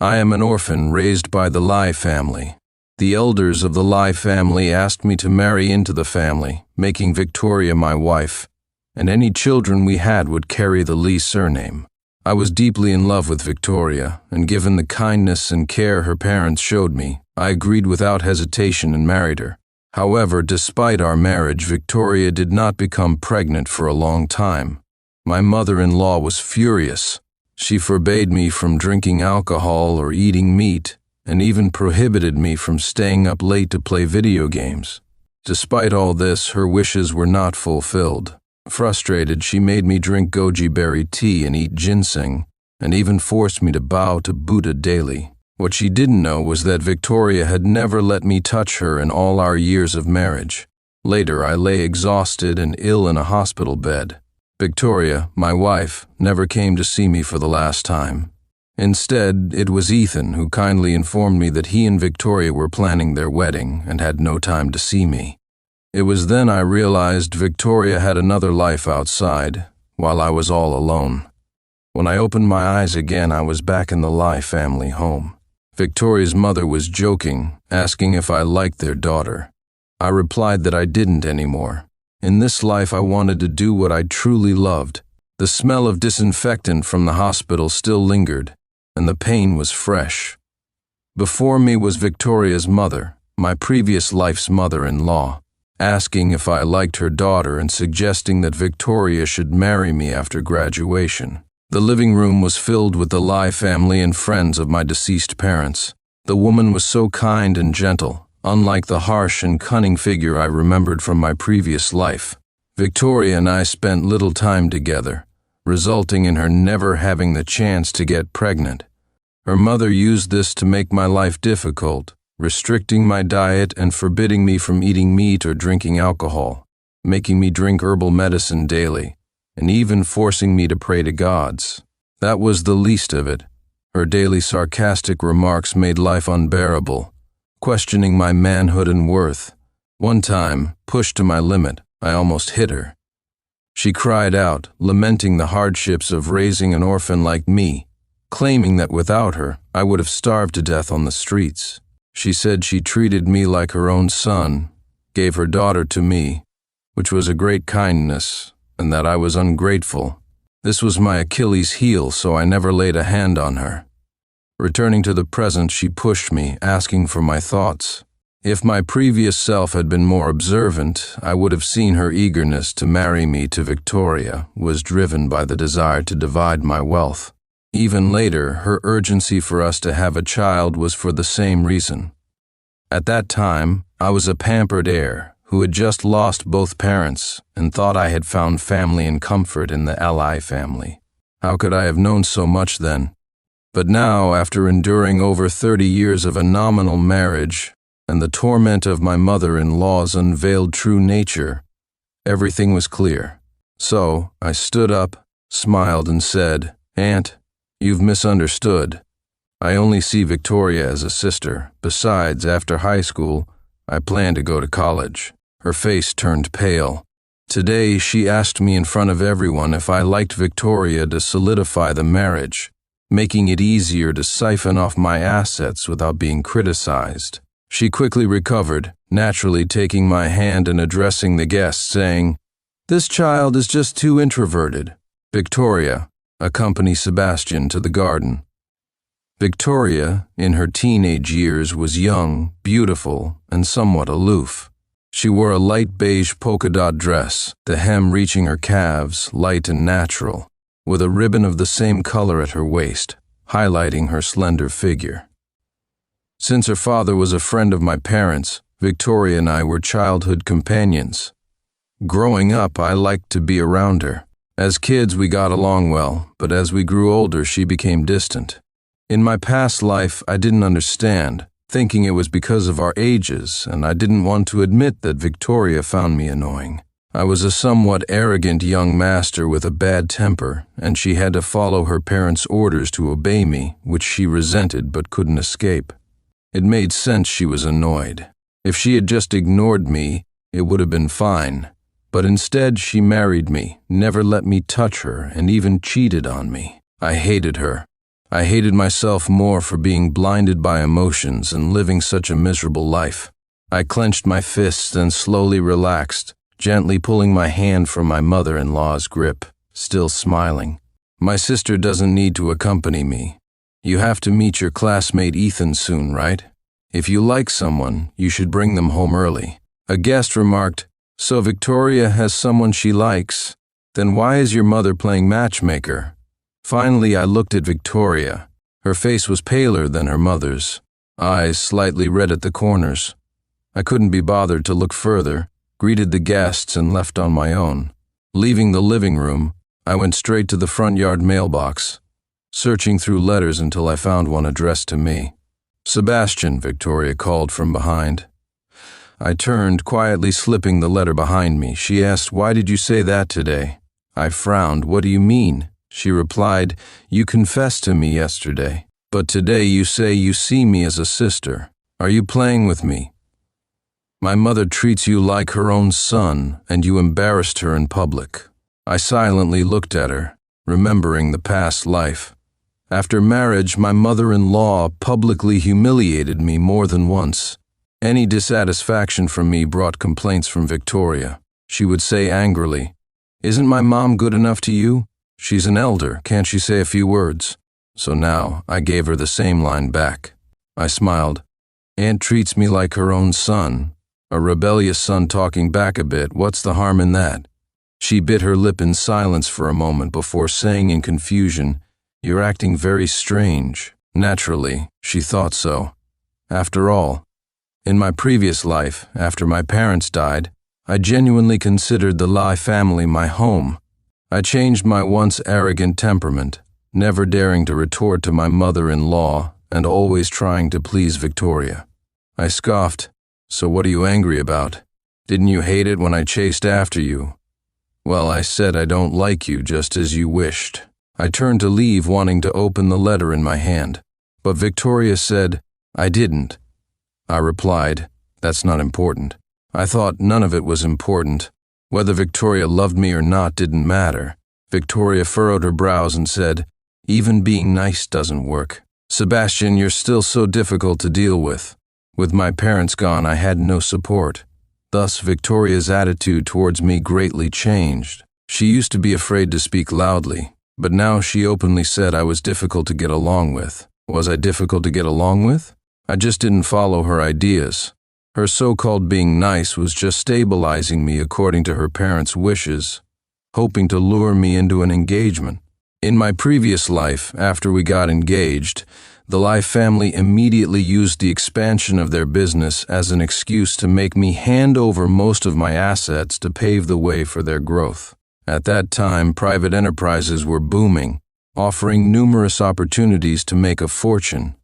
I am an orphan raised by the Lai family. The elders of the Lai family asked me to marry into the family, making Victoria my wife, and any children we had would carry the Lee surname. I was deeply in love with Victoria, and given the kindness and care her parents showed me, I agreed without hesitation and married her. However, despite our marriage, Victoria did not become pregnant for a long time. My mother-in-law was furious. She forbade me from drinking alcohol or eating meat, and even prohibited me from staying up late to play video games. Despite all this, her wishes were not fulfilled. Frustrated, she made me drink goji berry tea and eat ginseng, and even forced me to bow to Buddha daily. What she didn't know was that Victoria had never let me touch her in all our years of marriage. Later, I lay exhausted and ill in a hospital bed. Victoria, my wife, never came to see me for the last time. Instead, it was Ethan who kindly informed me that he and Victoria were planning their wedding and had no time to see me. It was then I realized Victoria had another life outside, while I was all alone. When I opened my eyes again, I was back in the Lai family home. Victoria's mother was joking, asking if I liked their daughter. I replied that I didn't anymore. In this life, I wanted to do what I truly loved. The smell of disinfectant from the hospital still lingered, and the pain was fresh. Before me was Victoria's mother, my previous life's mother-in-law, asking if I liked her daughter and suggesting that Victoria should marry me after graduation. The living room was filled with the Lai family and friends of my deceased parents. The woman was so kind and gentle, unlike the harsh and cunning figure I remembered from my previous life. Victoria and I spent little time together, resulting in her never having the chance to get pregnant. Her mother used this to make my life difficult, restricting my diet and forbidding me from eating meat or drinking alcohol, making me drink herbal medicine daily, and even forcing me to pray to gods. That was the least of it. Her daily sarcastic remarks made life unbearable, questioning my manhood and worth. One time, pushed to my limit, I almost hit her. She cried out, lamenting the hardships of raising an orphan like me, claiming that without her, I would have starved to death on the streets. She said she treated me like her own son, gave her daughter to me, which was a great kindness, and that I was ungrateful. This was my Achilles heel, so I never laid a hand on her. Returning to the present, she pushed me, asking for my thoughts. If my previous self had been more observant, I would have seen her eagerness to marry me to Victoria was driven by the desire to divide my wealth. Even later, her urgency for us to have a child was for the same reason. At that time, I was a pampered heir who had just lost both parents and thought I had found family and comfort in the Lai family. How could I have known so much then? But now, after enduring over 30 years of a nominal marriage and the torment of my mother-in-law's unveiled true nature, everything was clear. So, I stood up, smiled, and said, "Aunt, you've misunderstood. I only see Victoria as a sister. Besides, after high school, I plan to go to college." Her face turned pale. Today, she asked me in front of everyone if I liked Victoria to solidify the marriage, making it easier to siphon off my assets without being criticized. She quickly recovered, naturally taking my hand and addressing the guests, saying, "This child is just too introverted. Victoria, accompany Sebastian to the garden." Victoria, in her teenage years, was young, beautiful, and somewhat aloof. She wore a light beige polka-dot dress, the hem reaching her calves, light and natural, with a ribbon of the same color at her waist, highlighting her slender figure. Since her father was a friend of my parents, Victoria and I were childhood companions. Growing up, I liked to be around her. As kids, we got along well, but as we grew older, she became distant. In my past life, I didn't understand, thinking it was because of our ages, and I didn't want to admit that Victoria found me annoying. I was a somewhat arrogant young master with a bad temper, and she had to follow her parents' orders to obey me, which she resented but couldn't escape. It made sense she was annoyed. If she had just ignored me, it would have been fine. But instead, she married me, never let me touch her, and even cheated on me. I hated her. I hated myself more for being blinded by emotions and living such a miserable life. I clenched my fists and slowly relaxed, gently pulling my hand from my mother-in-law's grip, still smiling. My sister doesn't need to accompany me. You have to meet your classmate Ethan soon, right? If you like someone, you should bring them home early. A guest remarked, "So Victoria has someone she likes? Then why is your mother playing matchmaker?" Finally, I looked at Victoria. Her face was paler than her mother's, eyes slightly red at the corners. I couldn't be bothered to look further, greeted the guests, and left on my own. Leaving the living room, I went straight to the front yard mailbox, searching through letters until I found one addressed to me. "Sebastian," Victoria called from behind. I turned, quietly slipping the letter behind me. She asked, "Why did you say that today?" I frowned. "What do you mean?" She replied, "You confessed to me yesterday, but today you say you see me as a sister. Are you playing with me? My mother treats you like her own son, and you embarrassed her in public." I silently looked at her, remembering the past life. After marriage, my mother-in-law publicly humiliated me more than once. Any dissatisfaction from me brought complaints from Victoria. She would say angrily, "Isn't my mom good enough to you? She's an elder, can't she say a few words?" So now I gave her the same line back. I smiled. "Aunt treats me like her own son. A rebellious son talking back a bit, what's the harm in that?" She bit her lip in silence for a moment before saying in confusion, "You're acting very strange." Naturally, she thought so. After all, in my previous life, after my parents died, I genuinely considered the Lai family my home. I changed my once arrogant temperament, never daring to retort to my mother-in-law and always trying to please Victoria. I scoffed. "So what are you angry about? Didn't you hate it when I chased after you?" "Well, I said I don't like you just as you wished." I turned to leave, wanting to open the letter in my hand, but Victoria said, "I didn't." I replied, "That's not important." I thought none of it was important. Whether Victoria loved me or not didn't matter. Victoria furrowed her brows and said, "Even being nice doesn't work. Sebastian, you're still so difficult to deal with. With my parents gone, I had no support." Thus, Victoria's attitude towards me greatly changed. She used to be afraid to speak loudly, but now she openly said I was difficult to get along with. Was I difficult to get along with? I just didn't follow her ideas. Her so-called being nice was just stabilizing me according to her parents' wishes, hoping to lure me into an engagement. In my previous life, after we got engaged, the Lai family immediately used the expansion of their business as an excuse to make me hand over most of my assets to pave the way for their growth. At that time, private enterprises were booming, offering numerous opportunities to make a fortune.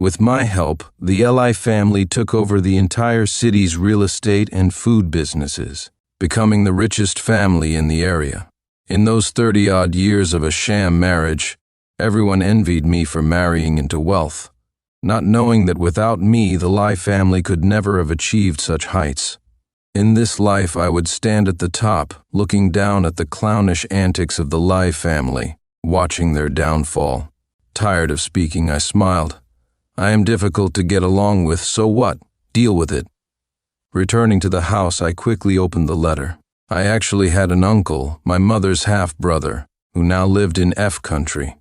With my help, the Lai family took over the entire city's real estate and food businesses, becoming the richest family in the area. In those 30-odd years of a sham marriage, everyone envied me for marrying into wealth, not knowing that without me, the Lai family could never have achieved such heights. In this life, I would stand at the top, looking down at the clownish antics of the Lai family, watching their downfall. Tired of speaking, I smiled. "I am difficult to get along with, so what? Deal with it." Returning to the house, I quickly opened the letter. I actually had an uncle, my mother's half-brother, who now lived in F country.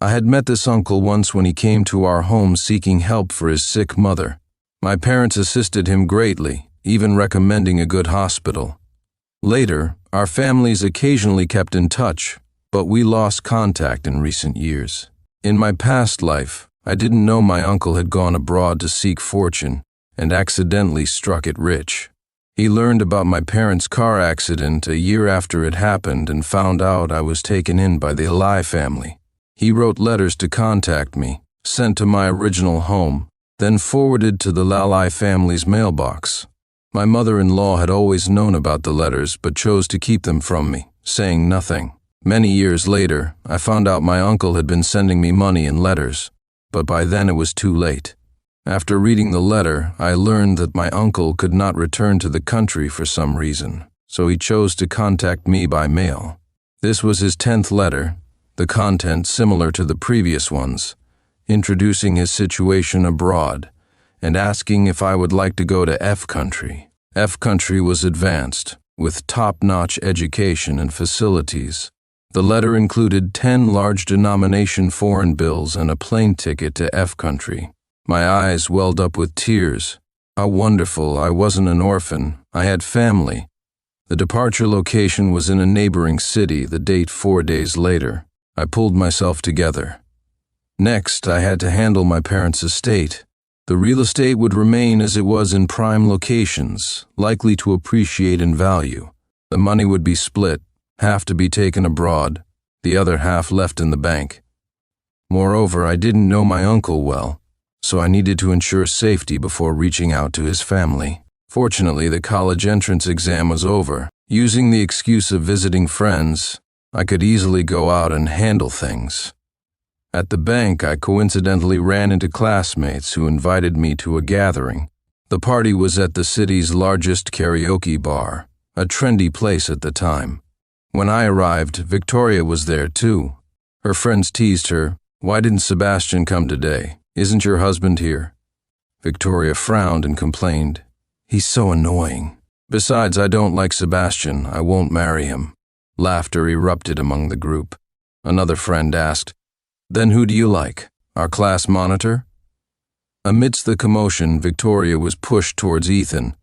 I had met this uncle once when he came to our home seeking help for his sick mother. My parents assisted him greatly, even recommending a good hospital. Later, our families occasionally kept in touch, but we lost contact in recent years. In my past life, I didn't know my uncle had gone abroad to seek fortune and accidentally struck it rich. He learned about my parents' car accident a year after it happened and found out I was taken in by the Lai family. He wrote letters to contact me, sent to my original home, then forwarded to the Lai family's mailbox. My mother-in-law had always known about the letters but chose to keep them from me, saying nothing. Many years later, I found out my uncle had been sending me money in letters, but by then it was too late. After reading the letter, I learned that my uncle could not return to the country for some reason, so he chose to contact me by mail. This was his 10th letter, the content similar to the previous ones, introducing his situation abroad and asking if I would like to go to F country. F country was advanced, with top-notch education and facilities. The letter included 10 large-denomination foreign bills and a plane ticket to F country. My eyes welled up with tears. How wonderful, I wasn't an orphan, I had family. The departure location was in a neighboring city, the date 4 days later. I pulled myself together. Next, I had to handle my parents' estate. The real estate would remain as it was in prime locations, likely to appreciate in value. The money would be split, half to be taken abroad, the other half left in the bank. Moreover, I didn't know my uncle well, so I needed to ensure safety before reaching out to his family. Fortunately, the college entrance exam was over. Using the excuse of visiting friends, I could easily go out and handle things. At the bank, I coincidentally ran into classmates who invited me to a gathering. The party was at the city's largest karaoke bar, a trendy place at the time. When I arrived, Victoria was there too. Her friends teased her, "Why didn't Sebastian come today? Isn't your husband here?" Victoria frowned and complained, "He's so annoying. Besides, I don't like Sebastian. I won't marry him." Laughter erupted among the group. Another friend asked, "Then who do you like? Our class monitor?" Amidst the commotion, Victoria was pushed towards Ethan.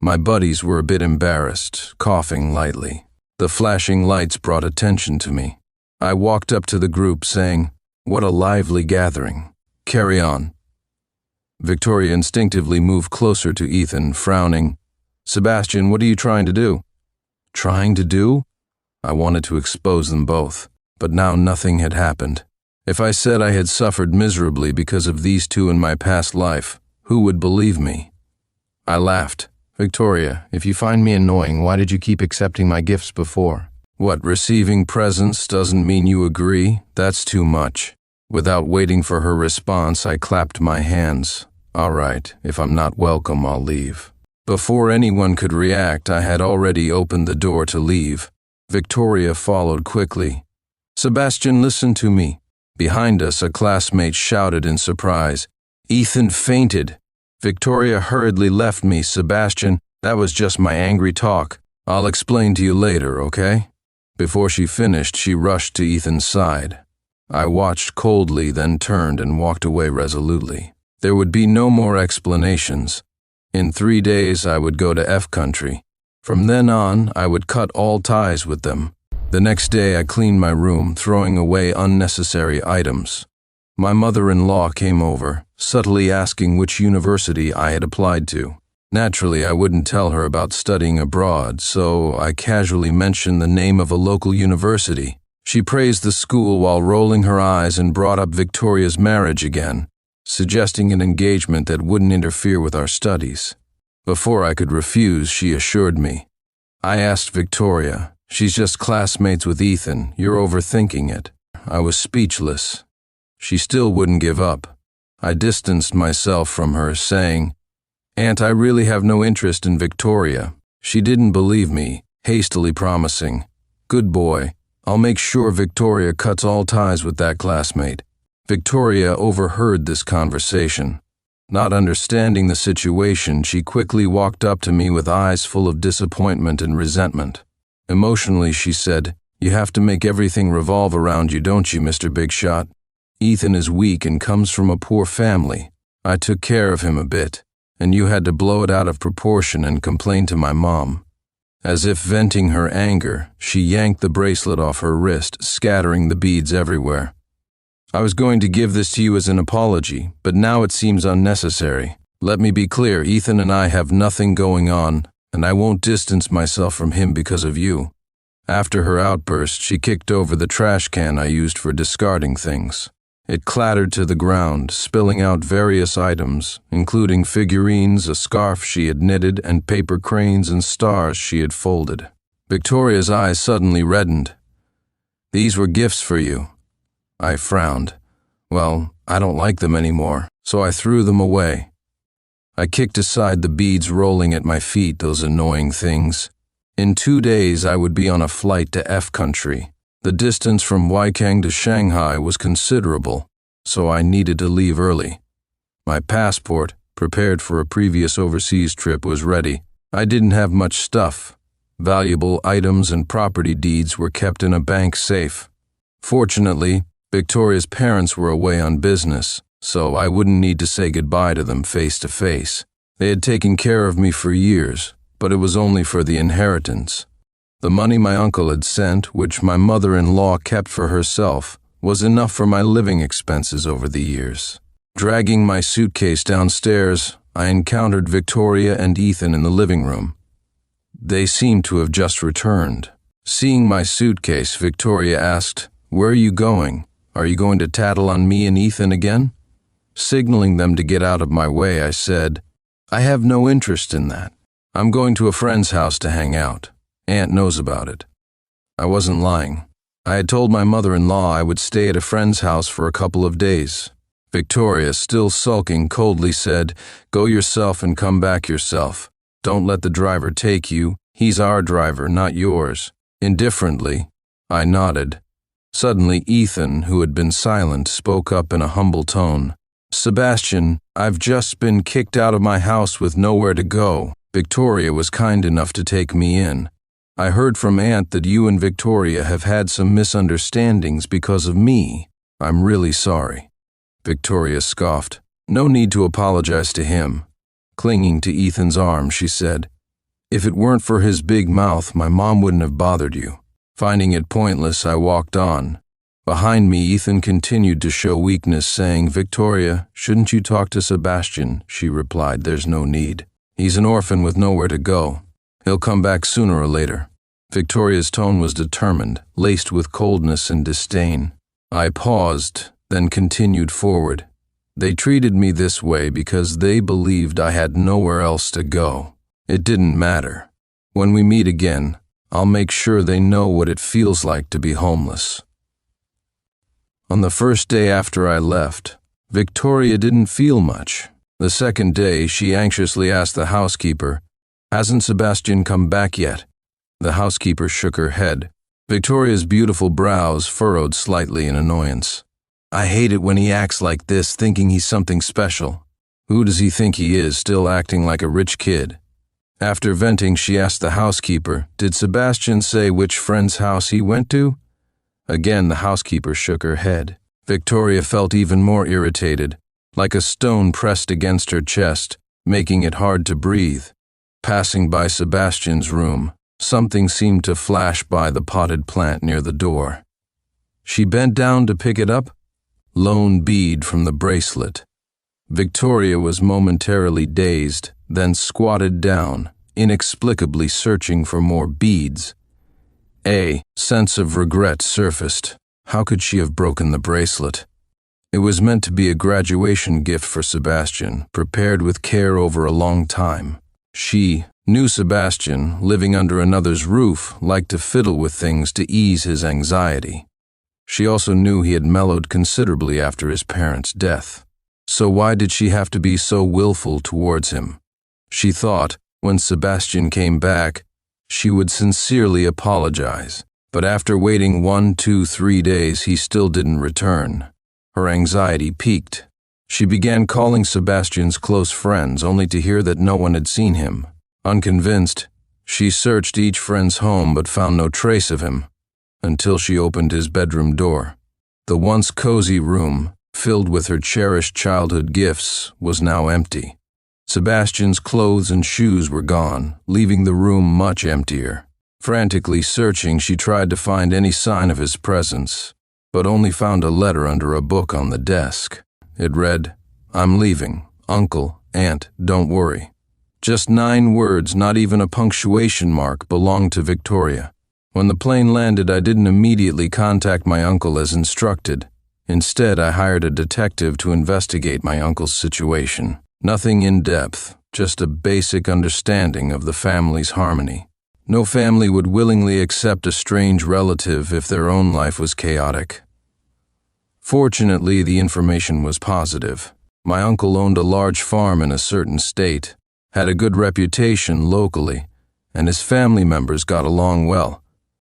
My buddies were a bit embarrassed, coughing lightly. The flashing lights brought attention to me. I walked up to the group saying, "What a lively gathering. Carry on." Victoria instinctively moved closer to Ethan, frowning. "Sebastian, what are you trying to do?" Trying to do? I wanted to expose them both, but now nothing had happened. If I said I had suffered miserably because of these two in my past life, who would believe me? I laughed. "Victoria, if you find me annoying, why did you keep accepting my gifts before?" "What, receiving presents doesn't mean you agree? That's too much." Without waiting for her response, I clapped my hands. "All right, if I'm not welcome, I'll leave." Before anyone could react, I had already opened the door to leave. Victoria followed quickly. "Sebastian, listen to me." Behind us, a classmate shouted in surprise, "Ethan fainted." Victoria hurriedly left me. "Sebastian, that was just my angry talk. I'll explain to you later, okay?" Before she finished, she rushed to Ethan's side. I watched coldly, then turned and walked away resolutely. There would be no more explanations. In 3 days, I would go to F country. From then on, I would cut all ties with them. The next day, I cleaned my room, throwing away unnecessary items. My mother-in-law came over, subtly asking which university I had applied to. Naturally, I wouldn't tell her about studying abroad, so I casually mentioned the name of a local university. She praised the school while rolling her eyes and brought up Victoria's marriage again, suggesting an engagement that wouldn't interfere with our studies. Before I could refuse, she assured me. I asked Victoria, "She's just classmates with Ethan. You're overthinking it." I was speechless. She still wouldn't give up. I distanced myself from her, saying, "Aunt, I really have no interest in Victoria." She didn't believe me, hastily promising, "Good boy, I'll make sure Victoria cuts all ties with that classmate." Victoria overheard this conversation. Not understanding the situation, she quickly walked up to me with eyes full of disappointment and resentment. Emotionally, she said, "You have to make everything revolve around you, don't you, Mr. Big Shot? Ethan is weak and comes from a poor family. I took care of him a bit, and you had to blow it out of proportion and complain to my mom." As if venting her anger, she yanked the bracelet off her wrist, scattering the beads everywhere. "I was going to give this to you as an apology, but now it seems unnecessary. Let me be clear, Ethan and I have nothing going on, and I won't distance myself from him because of you." After her outburst, she kicked over the trash can I used for discarding things. It clattered to the ground, spilling out various items, including figurines, a scarf she had knitted, and paper cranes and stars she had folded. Victoria's eyes suddenly reddened. "These were gifts for you." I frowned. "Well, I don't like them anymore, so I threw them away." I kicked aside the beads rolling at my feet, those annoying things. In 2 days, I would be on a flight to F country. The distance from Weikang to Shanghai was considerable, so I needed to leave early. My passport, prepared for a previous overseas trip, was ready. I didn't have much stuff. Valuable items and property deeds were kept in a bank safe. Fortunately, Victoria's parents were away on business, so I wouldn't need to say goodbye to them face to face. They had taken care of me for years, but it was only for the inheritance. The money my uncle had sent, which my mother-in-law kept for herself, was enough for my living expenses over the years. Dragging my suitcase downstairs, I encountered Victoria and Ethan in the living room. They seemed to have just returned. Seeing my suitcase, Victoria asked, "Where are you going? Are you going to tattle on me and Ethan again?" Signaling them to get out of my way, I said, "I have no interest in that. I'm going to a friend's house to hang out. Aunt knows about it." I wasn't lying. I had told my mother-in-law I would stay at a friend's house for a couple of days. Victoria, still sulking, coldly said, "Go yourself and come back yourself. Don't let the driver take you. He's our driver, not yours." Indifferently, I nodded. Suddenly, Ethan, who had been silent, spoke up in a humble tone. "Sebastian, I've just been kicked out of my house with nowhere to go. Victoria was kind enough to take me in. I heard from Aunt that you and Victoria have had some misunderstandings because of me. I'm really sorry." Victoria scoffed. "No need to apologize to him." Clinging to Ethan's arm, she said, "If it weren't for his big mouth, my mom wouldn't have bothered you." Finding it pointless, I walked on. Behind me, Ethan continued to show weakness, saying, "Victoria, shouldn't you talk to Sebastian?" She replied, "There's no need. He's an orphan with nowhere to go. He'll come back sooner or later." Victoria's tone was determined, laced with coldness and disdain. I paused, then continued forward. "They treated me this way because they believed I had nowhere else to go. It didn't matter. When we meet again, I'll make sure they know what it feels like to be homeless." On the first day after I left, Victoria didn't feel much. The second day, she anxiously asked the housekeeper, "Hasn't Sebastian come back yet?" The housekeeper shook her head. Victoria's beautiful brows furrowed slightly in annoyance. "I hate it when he acts like this, thinking he's something special. Who does he think he is, still acting like a rich kid?" After venting, she asked the housekeeper, "Did Sebastian say which friend's house he went to?" Again, the housekeeper shook her head. Victoria felt even more irritated, like a stone pressed against her chest, making it hard to breathe. Passing by Sebastian's room, something seemed to flash by the potted plant near the door. She bent down to pick it up. Lone bead from the bracelet. Victoria was momentarily dazed, then squatted down, inexplicably searching for more beads. A sense of regret surfaced. How could she have broken the bracelet? It was meant to be a graduation gift for Sebastian, prepared with care over a long time. She knew Sebastian, living under another's roof, liked to fiddle with things to ease his anxiety. She also knew he had mellowed considerably after his parents' death. So why did she have to be so willful towards him? She thought, when Sebastian came back, she would sincerely apologize. But after waiting 1, 2, 3 days, he still didn't return. Her anxiety peaked. She began calling Sebastian's close friends, only to hear that no one had seen him. Unconvinced, she searched each friend's home but found no trace of him, until she opened his bedroom door. The once cozy room, filled with her cherished childhood gifts, was now empty. Sebastian's clothes and shoes were gone, leaving the room much emptier. Frantically searching, she tried to find any sign of his presence, but only found a letter under a book on the desk. It read, "I'm leaving. Uncle, Aunt, don't worry." Just 9 words, not even a punctuation mark, belonged to Victoria. When the plane landed, I didn't immediately contact my uncle as instructed. Instead, I hired a detective to investigate my uncle's situation. Nothing in depth, just a basic understanding of the family's harmony. No family would willingly accept a strange relative if their own life was chaotic. Fortunately, the information was positive. My uncle owned a large farm in a certain state, had a good reputation locally, and his family members got along well.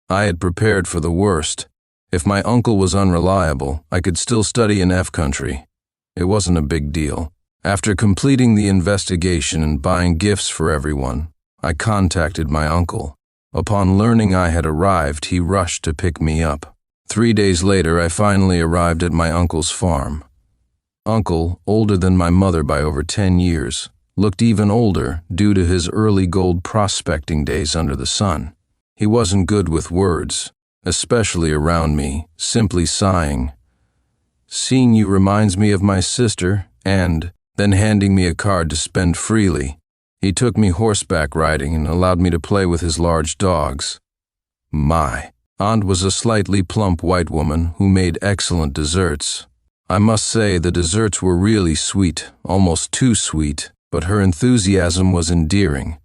I had prepared for the worst, If my uncle was unreliable, I could still study in F country. It wasn't a big deal. After completing the investigation and buying gifts for everyone, I contacted my uncle. Upon learning I had arrived, he rushed to pick me up. 3 days later, I finally arrived at my uncle's farm. Uncle, older than my mother by over 10 years, looked even older due to his early gold prospecting days under the sun. He wasn't good with words, especially around me, simply sighing, "Seeing you reminds me of my sister," and then handing me a card to spend freely. He took me horseback riding and allowed me to play with his large dogs. My aunt was a slightly plump white woman who made excellent desserts. I must say the desserts were really sweet, almost too sweet, but her enthusiasm was endearing.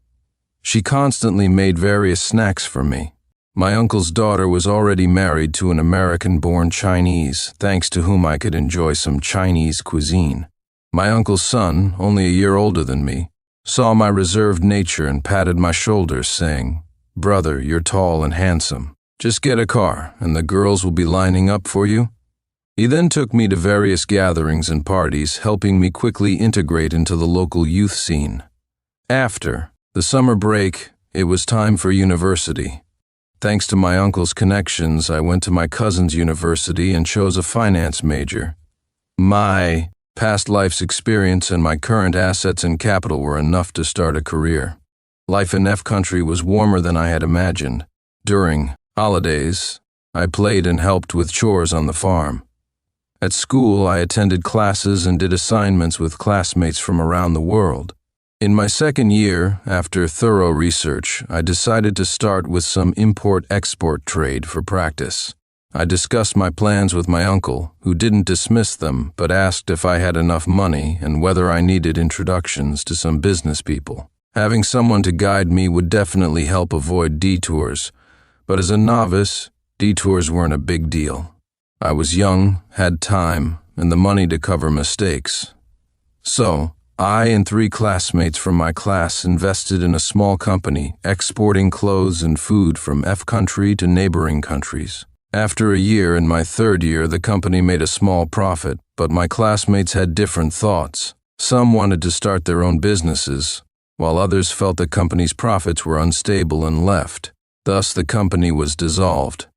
She constantly made various snacks for me. My uncle's daughter was already married to an American-born Chinese, thanks to whom I could enjoy some Chinese cuisine. My uncle's son, only a year older than me, saw my reserved nature and patted my shoulders, saying, "Brother, you're tall and handsome. Just get a car, and the girls will be lining up for you." He then took me to various gatherings and parties, helping me quickly integrate into the local youth scene. After the summer break, it was time for university. Thanks to my uncle's connections, I went to my cousin's university and chose a finance major. My past life's experience and my current assets and capital were enough to start a career. Life in F country was warmer than I had imagined. During holidays, I played and helped with chores on the farm. At school, I attended classes and did assignments with classmates from around the world. In my second year, after thorough research, I decided to start with some import-export trade for practice. I discussed my plans with my uncle, who didn't dismiss them but asked if I had enough money and whether I needed introductions to some business people. Having someone to guide me would definitely help avoid detours, but as a novice, detours weren't a big deal. I was young, had time, and the money to cover mistakes. So, I and 3 classmates from my class invested in a small company exporting clothes and food from F country to neighboring countries. After a year, in my third year, the company made a small profit, but my classmates had different thoughts. Some wanted to start their own businesses, while others felt the company's profits were unstable and left. Thus, the company was dissolved.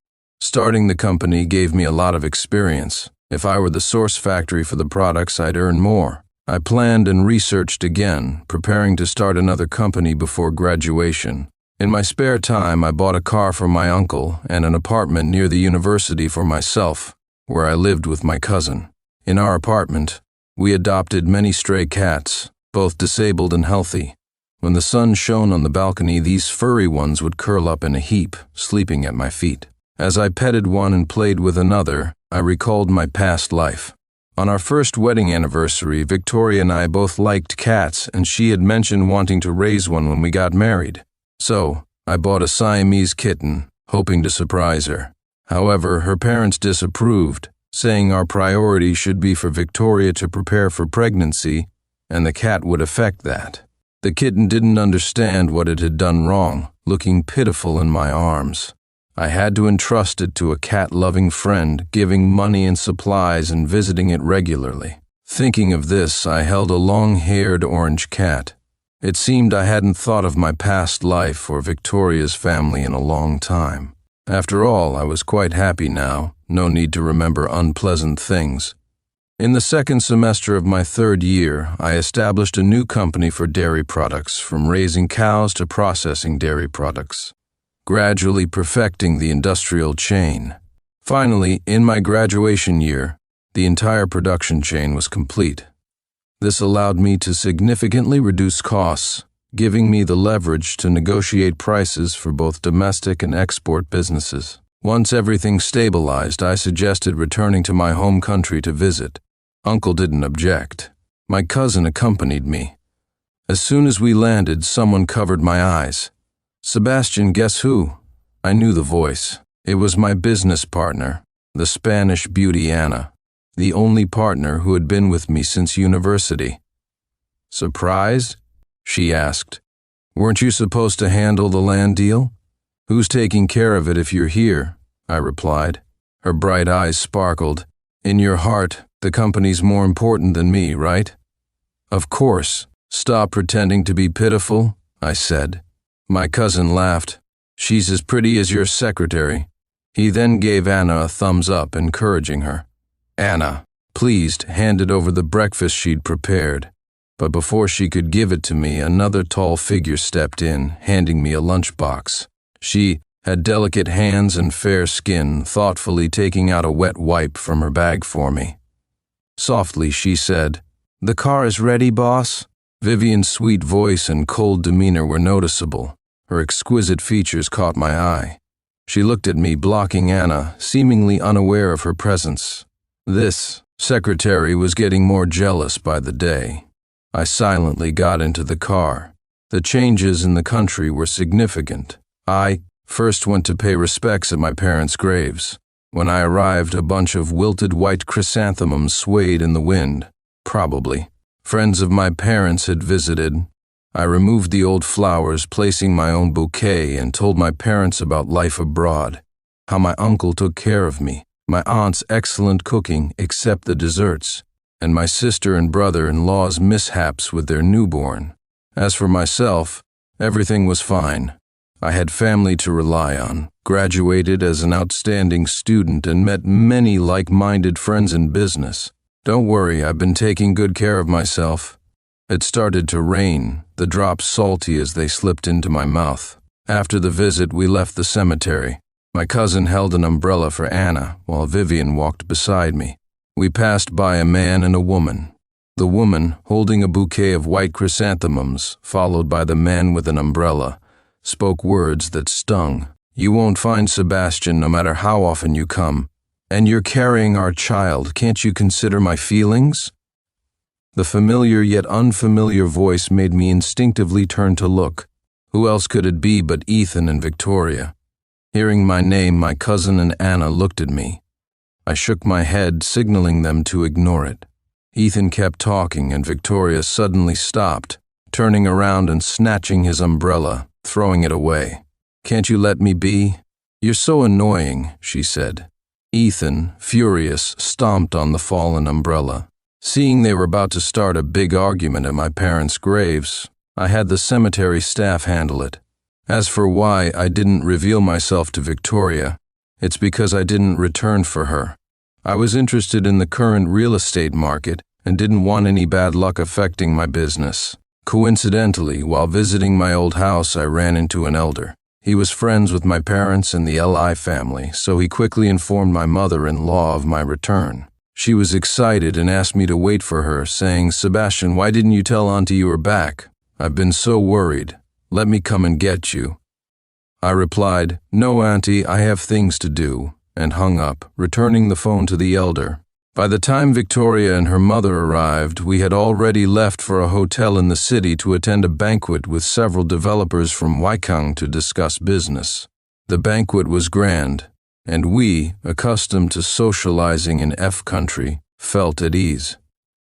Starting the company gave me a lot of experience. If I were the source factory for the products, I'd earn more. I planned and researched again, preparing to start another company before graduation. In my spare time, I bought a car for my uncle and an apartment near the university for myself, where I lived with my cousin. In our apartment, we adopted many stray cats, both disabled and healthy. When the sun shone on the balcony, these furry ones would curl up in a heap, sleeping at my feet. As I petted one and played with another, I recalled my past life. On our first wedding anniversary, Victoria and I both liked cats, and she had mentioned wanting to raise one when we got married. So, I bought a Siamese kitten, hoping to surprise her. However, her parents disapproved, saying our priority should be for Victoria to prepare for pregnancy, and the cat would affect that. The kitten didn't understand what it had done wrong, looking pitiful in my arms. I had to entrust it to a cat-loving friend, giving money and supplies and visiting it regularly. Thinking of this, I held a long-haired orange cat. It seemed I hadn't thought of my past life or Victoria's family in a long time. After all, I was quite happy now, no need to remember unpleasant things. In the second semester of my third year, I established a new company for dairy products, from raising cows to processing dairy products, gradually perfecting the industrial chain. Finally, in my graduation year, the entire production chain was complete. This allowed me to significantly reduce costs, giving me the leverage to negotiate prices for both domestic and export businesses. Once everything stabilized, I suggested returning to my home country to visit. Uncle didn't object. My cousin accompanied me. As soon as we landed, someone covered my eyes. "Sebastian, guess who?" I knew the voice. It was my business partner, the Spanish beauty Anna, the only partner who had been with me since university. "Surprised?" she asked. "Weren't you supposed to handle the land deal?" "Who's taking care of it if you're here?" I replied. Her bright eyes sparkled. In your heart, the company's more important than me, right? Of course. Stop pretending to be pitiful, I said. My cousin laughed. She's as pretty as your secretary. He then gave Anna a thumbs up, encouraging her. Anna, pleased, handed over the breakfast she'd prepared. But before she could give it to me, another tall figure stepped in, handing me a lunchbox. She had delicate hands and fair skin, thoughtfully taking out a wet wipe from her bag for me. Softly, she said, "The car is ready, boss?" Vivian's sweet voice and cold demeanor were noticeable. Her exquisite features caught my eye. She looked at me, blocking Anna, seemingly unaware of her presence. This secretary was getting more jealous by the day. I silently got into the car. The changes in the country were significant. I first went to pay respects at my parents' graves. When I arrived, a bunch of wilted white chrysanthemums swayed in the wind. Probably friends of my parents had visited. I removed the old flowers, placing my own bouquet, and told my parents about life abroad, how my uncle took care of me, my aunt's excellent cooking except the desserts, and my sister and brother-in-law's mishaps with their newborn. As for myself, everything was fine. I had family to rely on, graduated as an outstanding student, and met many like-minded friends in business. Don't worry, I've been taking good care of myself. It started to rain, the drops salty as they slipped into my mouth. After the visit, we left the cemetery. My cousin held an umbrella for Anna, while Vivian walked beside me. We passed by a man and a woman. The woman, holding a bouquet of white chrysanthemums, followed by the man with an umbrella, spoke words that stung. "You won't find Sebastian no matter how often you come. And you're carrying our child. Can't you consider my feelings?" The familiar yet unfamiliar voice made me instinctively turn to look. Who else could it be but Ethan and Victoria? Hearing my name, my cousin and Anna looked at me. I shook my head, signaling them to ignore it. Ethan kept talking, and Victoria suddenly stopped, turning around and snatching his umbrella, throwing it away. "Can't you let me be? You're so annoying," she said. Ethan, furious, stomped on the fallen umbrella. Seeing they were about to start a big argument at my parents' graves, I had the cemetery staff handle it. As for why I didn't reveal myself to Victoria, it's because I didn't return for her. I was interested in the current real estate market and didn't want any bad luck affecting my business. Coincidentally, while visiting my old house, I ran into an elder. He was friends with my parents and the Li family, so he quickly informed my mother-in-law of my return. She was excited and asked me to wait for her, saying, "Sebastian, why didn't you tell Auntie you were back? I've been so worried. Let me come and get you." I replied, "No, Auntie, I have things to do," and hung up, returning the phone to the elder. By the time Victoria and her mother arrived, we had already left for a hotel in the city to attend a banquet with several developers from Waikang to discuss business. The banquet was grand, and we, accustomed to socializing in F country, felt at ease.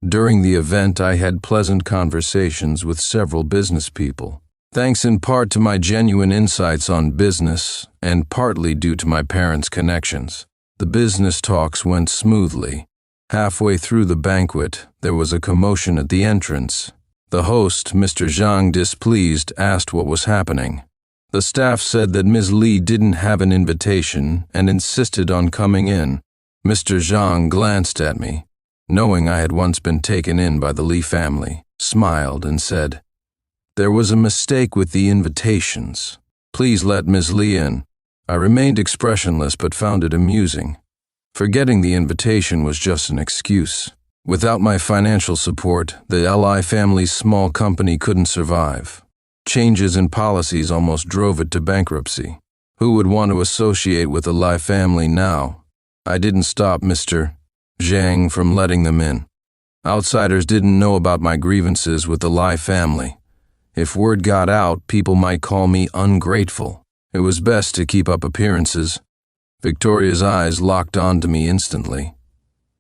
During the event, I had pleasant conversations with several business people. Thanks in part to my genuine insights on business, and partly due to my parents' connections, the business talks went smoothly. Halfway through the banquet, there was a commotion at the entrance. The host, Mr. Zhang, displeased, asked what was happening. The staff said that Ms. Li didn't have an invitation and insisted on coming in. Mr. Zhang glanced at me, knowing I had once been taken in by the Li family, smiled and said, "There was a mistake with the invitations. Please let Ms. Li in." I remained expressionless but found it amusing. Forgetting the invitation was just an excuse. Without my financial support, the Li family's small company couldn't survive. Changes in policies almost drove it to bankruptcy. Who would want to associate with the Li family now? I didn't stop Mr. Zhang from letting them in. Outsiders didn't know about my grievances with the Li family. If word got out, people might call me ungrateful. It was best to keep up appearances. Victoria's eyes locked onto me instantly.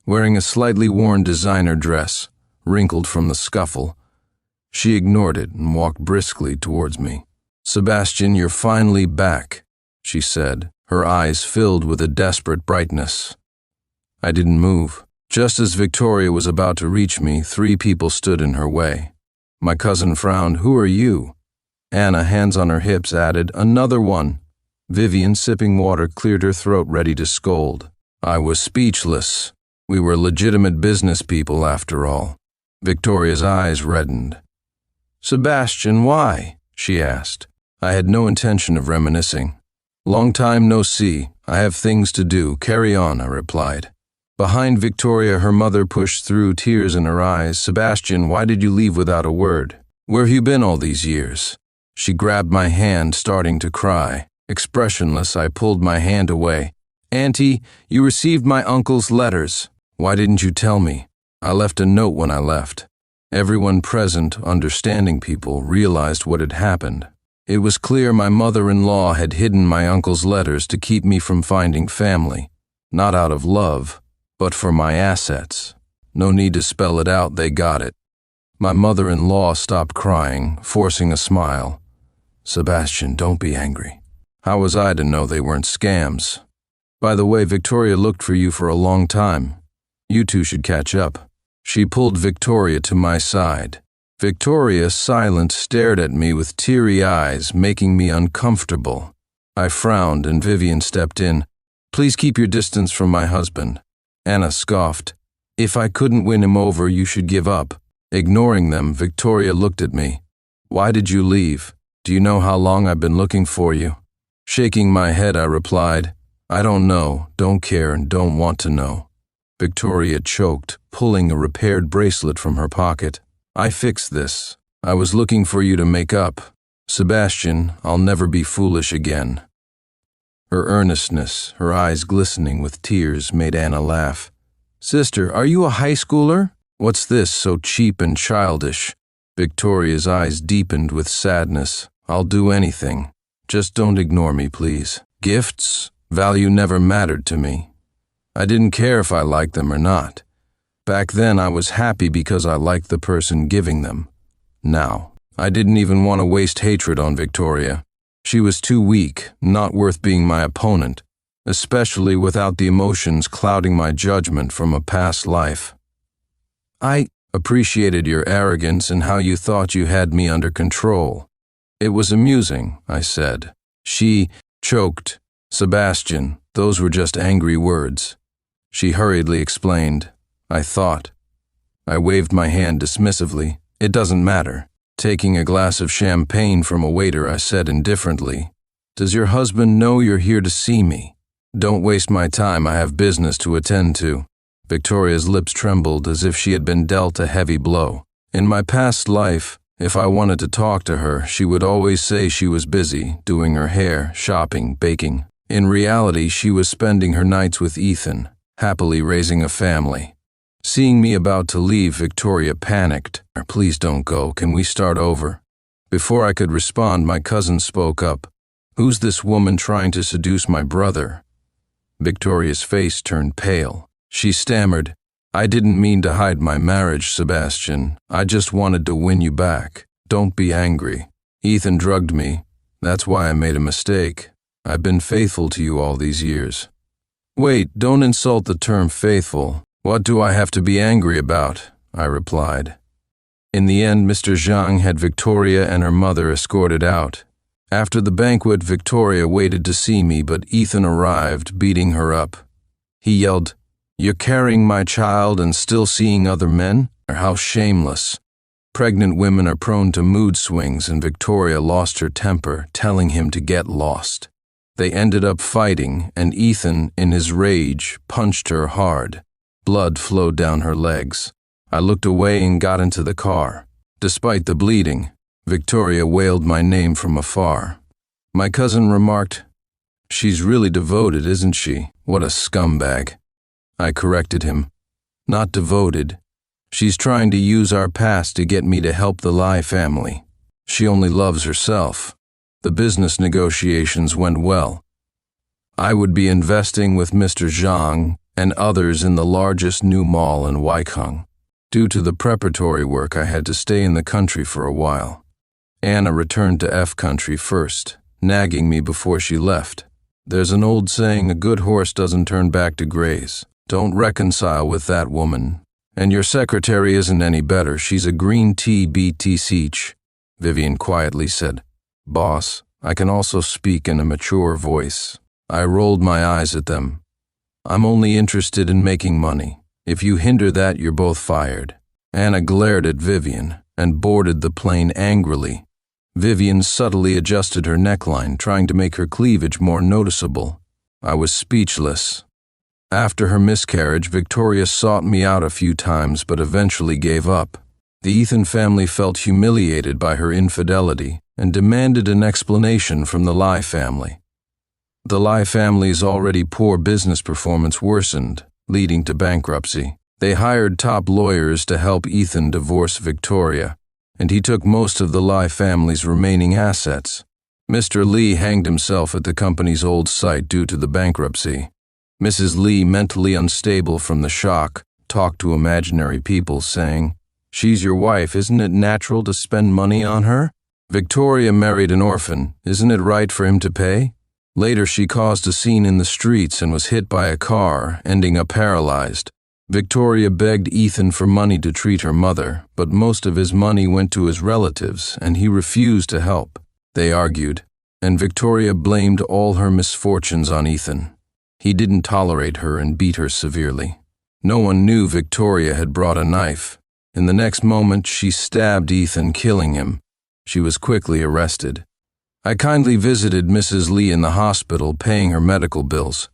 Wearing a slightly worn designer dress, wrinkled from the scuffle, she ignored it and walked briskly towards me. "Sebastian, you're finally back," she said, her eyes filled with a desperate brightness. I didn't move. Just as Victoria was about to reach me, 3 people stood in her way. My cousin frowned. "Who are you?" Anna, hands on her hips, added, "Another one." Vivian, sipping water, cleared her throat, ready to scold. I was speechless. We were legitimate business people, after all. Victoria's eyes reddened. "Sebastian, why?" she asked. I had no intention of reminiscing. "Long time no see. I have things to do. Carry on," I replied. Behind Victoria, her mother pushed through, tears in her eyes. "Sebastian, why did you leave without a word? Where have you been all these years?" She grabbed my hand, starting to cry. Expressionless, I pulled my hand away. "Auntie, you received my uncle's letters. Why didn't you tell me? I left a note when I left." Everyone present, understanding people, realized what had happened. It was clear my mother-in-law had hidden my uncle's letters to keep me from finding family, not out of love, but for my assets. No need to spell it out, they got it. My mother-in-law stopped crying, forcing a smile. "Sebastian, don't be angry. How was I to know they weren't scams? By the way, Victoria looked for you for a long time. You two should catch up." She pulled Victoria to my side. Victoria, silent, stared at me with teary eyes, making me uncomfortable. I frowned and Vivian stepped in. "Please keep your distance from my husband." Anna scoffed. "If I couldn't win him over, you should give up." Ignoring them, Victoria looked at me. "Why did you leave? Do you know how long I've been looking for you?" Shaking my head, I replied, "I don't know, don't care, and don't want to know." Victoria choked, pulling a repaired bracelet from her pocket. "I fixed this. I was looking for you to make up. Sebastian, I'll never be foolish again." Her earnestness, her eyes glistening with tears, made Anna laugh. "Sister, are you a high schooler? What's this, so cheap and childish?" Victoria's eyes deepened with sadness. "I'll do anything. Just don't ignore me, please. Gifts, value never mattered to me. I didn't care if I liked them or not. Back then I was happy because I liked the person giving them. Now, I didn't even want to waste hatred on Victoria. She was too weak, not worth being my opponent, especially without the emotions clouding my judgment from a past life. I appreciated your arrogance and how you thought you had me under control. It was amusing," I said. She choked. "Sebastian, those were just angry words." She hurriedly explained. "I thought." I waved my hand dismissively. "It doesn't matter." Taking a glass of champagne from a waiter, I said indifferently, "Does your husband know you're here to see me? Don't waste my time, I have business to attend to." Victoria's lips trembled as if she had been dealt a heavy blow. In my past life, if I wanted to talk to her, she would always say she was busy, doing her hair, shopping, baking. In reality, she was spending her nights with Ethan, happily raising a family. Seeing me about to leave, Victoria panicked. "Please don't go, can we start over?" Before I could respond, my cousin spoke up. "Who's this woman trying to seduce my brother?" Victoria's face turned pale. She stammered, "I didn't mean to hide my marriage, Sebastian. I just wanted to win you back. Don't be angry. Ethan drugged me. That's why I made a mistake. I've been faithful to you all these years." "Wait, don't insult the term faithful. What do I have to be angry about?" I replied. In the end, Mr. Zhang had Victoria and her mother escorted out. After the banquet, Victoria waited to see me, but Ethan arrived, beating her up. He yelled, "You're carrying my child and still seeing other men? How shameless." Pregnant women are prone to mood swings, and Victoria lost her temper, telling him to get lost. They ended up fighting, and Ethan, in his rage, punched her hard. Blood flowed down her legs. I looked away and got into the car. Despite the bleeding, Victoria wailed my name from afar. My cousin remarked, "She's really devoted, isn't she? What a scumbag." I corrected him. "Not devoted. She's trying to use our past to get me to help the Lai family. She only loves herself." The business negotiations went well. I would be investing with Mr. Zhang and others in the largest new mall in Waikang. Due to the preparatory work, I had to stay in the country for a while. Anna returned to F country first, nagging me before she left. There's an old saying, a good horse doesn't turn back to graze. Don't reconcile with that woman. And your secretary isn't any better. She's a green tea BT Seach, Vivian quietly said. Boss, I can also speak in a mature voice. I rolled my eyes at them. I'm only interested in making money. If you hinder that, you're both fired. Anna glared at Vivian and boarded the plane angrily. Vivian subtly adjusted her neckline, trying to make her cleavage more noticeable. I was speechless. After her miscarriage, Victoria sought me out a few times but eventually gave up. The Ethan family felt humiliated by her infidelity and demanded an explanation from the Lai family. The Lai family's already poor business performance worsened, leading to bankruptcy. They hired top lawyers to help Ethan divorce Victoria, and he took most of the Lai family's remaining assets. Mr. Lee hanged himself at the company's old site due to the bankruptcy. Mrs. Lee, mentally unstable from the shock, talked to imaginary people, saying, "She's your wife, isn't it natural to spend money on her? Victoria married an orphan, isn't it right for him to pay?" Later she caused a scene in the streets and was hit by a car, ending up paralyzed. Victoria begged Ethan for money to treat her mother, but most of his money went to his relatives and he refused to help. They argued, and Victoria blamed all her misfortunes on Ethan. He didn't tolerate her and beat her severely. No one knew Victoria had brought a knife. In the next moment, she stabbed Ethan, killing him. She was quickly arrested. I kindly visited Mrs. Lee in the hospital, paying her medical bills.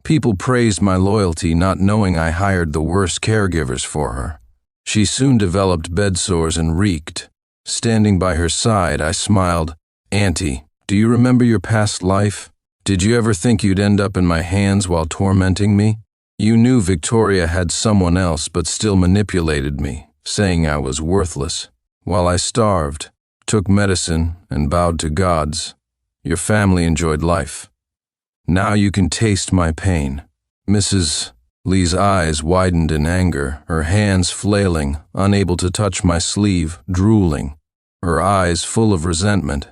People praised my loyalty, not knowing I hired the worst caregivers for her. She soon developed bed sores and reeked. Standing by her side, I smiled. "Auntie, do you remember your past life? Did you ever think you'd end up in my hands while tormenting me? You knew Victoria had someone else but still manipulated me, saying I was worthless. While I starved, took medicine, and bowed to gods, your family enjoyed life. Now you can taste my pain." Mrs. Lee's eyes widened in anger, her hands flailing, unable to touch my sleeve, drooling, her eyes full of resentment.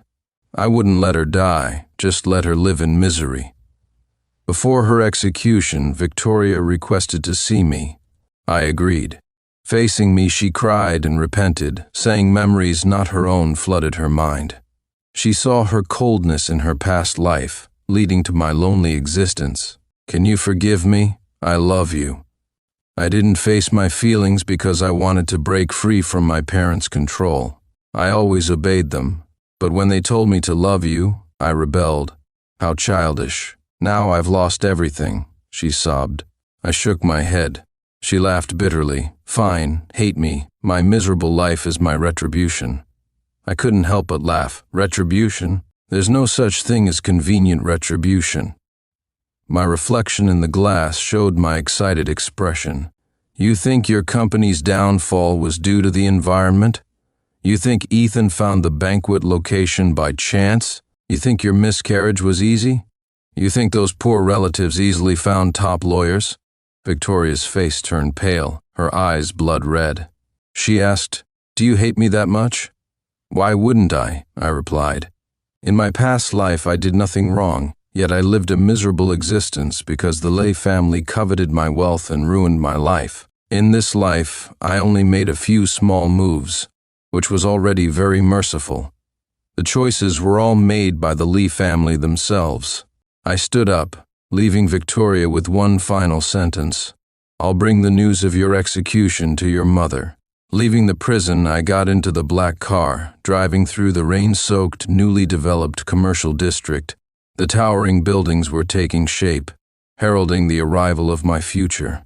I wouldn't let her die, just let her live in misery. Before her execution, Victoria requested to see me. I agreed. Facing me, she cried and repented, saying memories not her own flooded her mind. She saw her coldness in her past life, leading to my lonely existence. "Can you forgive me? I love you. I didn't face my feelings because I wanted to break free from my parents' control. I always obeyed them. But when they told me to love you, I rebelled. How childish. Now I've lost everything," she sobbed. I shook my head. She laughed bitterly. "Fine, hate me. My miserable life is my retribution." I couldn't help but laugh. Retribution? There's no such thing as convenient retribution. My reflection in the glass showed my excited expression. "You think your company's downfall was due to the environment? You think Ethan found the banquet location by chance? You think your miscarriage was easy? You think those poor relatives easily found top lawyers?" Victoria's face turned pale, her eyes blood red. She asked, "Do you hate me that much?" "Why wouldn't I?" I replied. "In my past life I did nothing wrong, yet I lived a miserable existence because the Lay family coveted my wealth and ruined my life. In this life, I only made a few small moves, which was already very merciful. The choices were all made by the Lee family themselves." I stood up, leaving Victoria with one final sentence. "I'll bring the news of your execution to your mother." Leaving the prison, I got into the black car, driving through the rain-soaked, newly developed commercial district. The towering buildings were taking shape, heralding the arrival of my future.